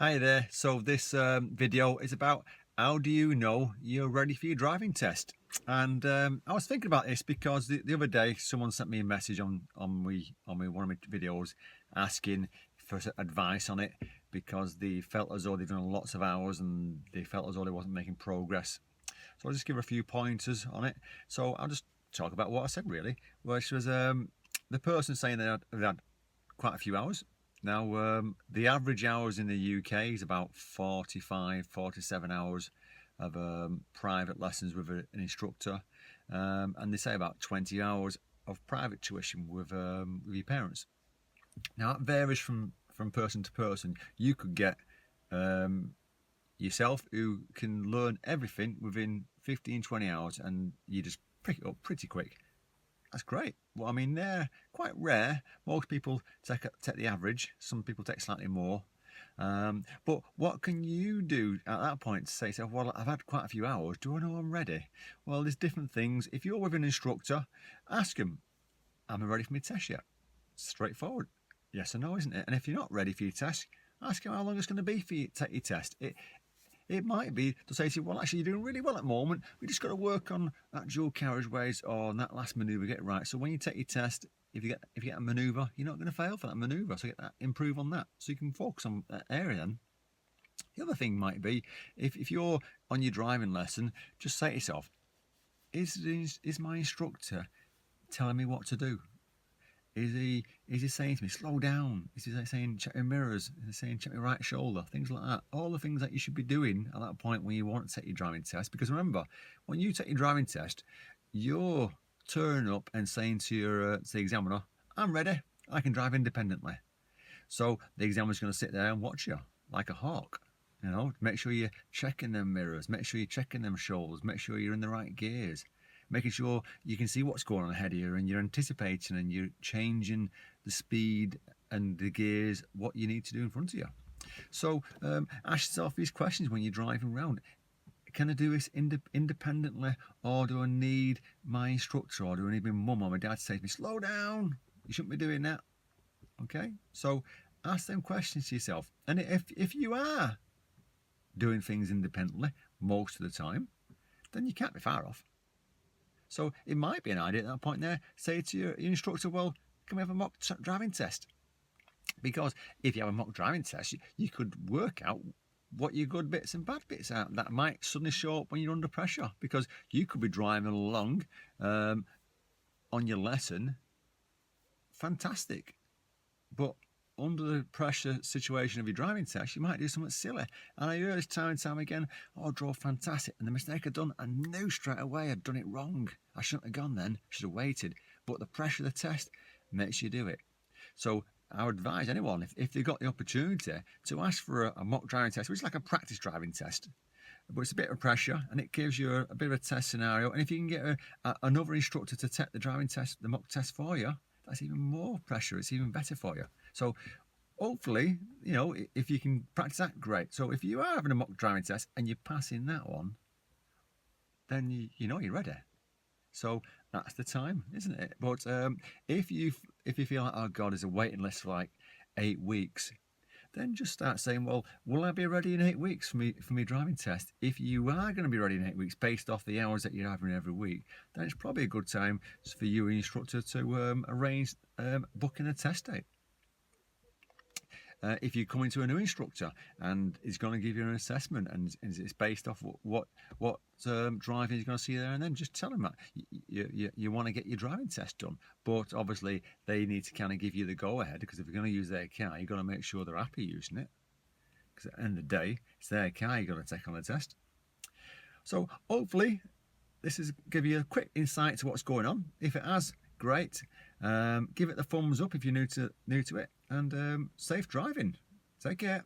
Hi there. So this video is about how do you know you're ready for your driving test? And I was thinking about this because the other day someone sent me a message on one of my videos asking for advice on it because they felt as though they've done lots of hours and they felt as though they wasn't making progress. So I'll just give a few pointers on it. So I'll just talk about what I said really, which was the person saying they had quite a few hours. Now, the average hours in the UK is about 45, 47 hours of private lessons with an instructor, and they say about 20 hours of private tuition with your parents. Now, that varies from person to person. You could get yourself who can learn everything within 15, 20 hours, and you just pick it up pretty quick. That's great. Well, I mean, they're quite rare. Most people take the average. Some people take slightly more. But what can you do at that point to say, well, I've had quite a few hours. Do I know I'm ready? Well, there's different things. If you're with an instructor, ask them, am I ready for my test yet? Straightforward. Yes or no, isn't it? And if you're not ready for your test, ask them how long it's going to be for you to take your test. It might be to say to you, well, actually, you're doing really well at the moment. We just got to work on that dual carriageways or on that last manoeuvre, get it right. So when you take your test, if you get a manoeuvre, you're not going to fail for that manoeuvre. So improve on that. So you can focus on that area then. The other thing might be, if you're on your driving lesson, just say to yourself, is my instructor telling me what to do? Is he saying to me, slow down? Is he saying, check your mirrors? Is he saying, check your right shoulder? Things like that. All the things that you should be doing at that point when you want to take your driving test. Because remember, when you take your driving test, you're turning up and saying to the examiner, I'm ready. I can drive independently. So the examiner's going to sit there and watch you like a hawk. You know, make sure you're checking them mirrors, make sure you're checking them shoulders, make sure you're in the right gears, making sure you can see what's going on ahead of you and you're anticipating and you're changing the speed and the gears, what you need to do in front of you. So ask yourself these questions when you're driving around. Can I do this independently, or do I need my instructor, or do I need my mum or my dad to say to me, slow down, you shouldn't be doing that? Okay, so ask them questions to yourself. And if you are doing things independently most of the time, then you can't be far off. So it might be an idea at that point there, say to your instructor, well, can we have a mock driving test? Because if you have a mock driving test, you could work out what your good bits and bad bits are. That might suddenly show up when you're under pressure, because you could be driving along on your lesson, fantastic, but under the pressure situation of your driving test, you might do something silly. And I hear this time and time again, oh, I drove fantastic. And the mistake I'd done, I knew straight away I'd done it wrong. I shouldn't have gone then, should have waited. But the pressure of the test makes you do it. So I would advise anyone, if they've got the opportunity, to ask for a mock driving test, which is like a practice driving test. But it's a bit of pressure and it gives you a bit of a test scenario. And if you can get another instructor to take the driving test, the mock test for you, that's even more pressure. It's even better for you. So hopefully, you know, if you can practice that, great. So if you are having a mock driving test and you're passing that one, then you know you're ready. So that's the time, isn't it? But if you feel like, oh God, there's a waiting list for like 8 weeks, then just start saying, well, will I be ready in 8 weeks for me driving test? If you are going to be ready in 8 weeks based off the hours that you're having every week, then it's probably a good time for you and your instructor to arrange booking a test date. If you're coming to a new instructor and he's going to give you an assessment and it's based off what driving he's going to see there, and then just tell him that you want to get your driving test done, but obviously they need to kind of give you the go ahead, because if you're going to use their car, you've got to make sure they're happy using it, because at the end of the day it's their car you've got to take on the test. So hopefully this is give you a quick insight to what's going on. If it has, great. Give it the thumbs up if you're new to it, and safe driving. Take care.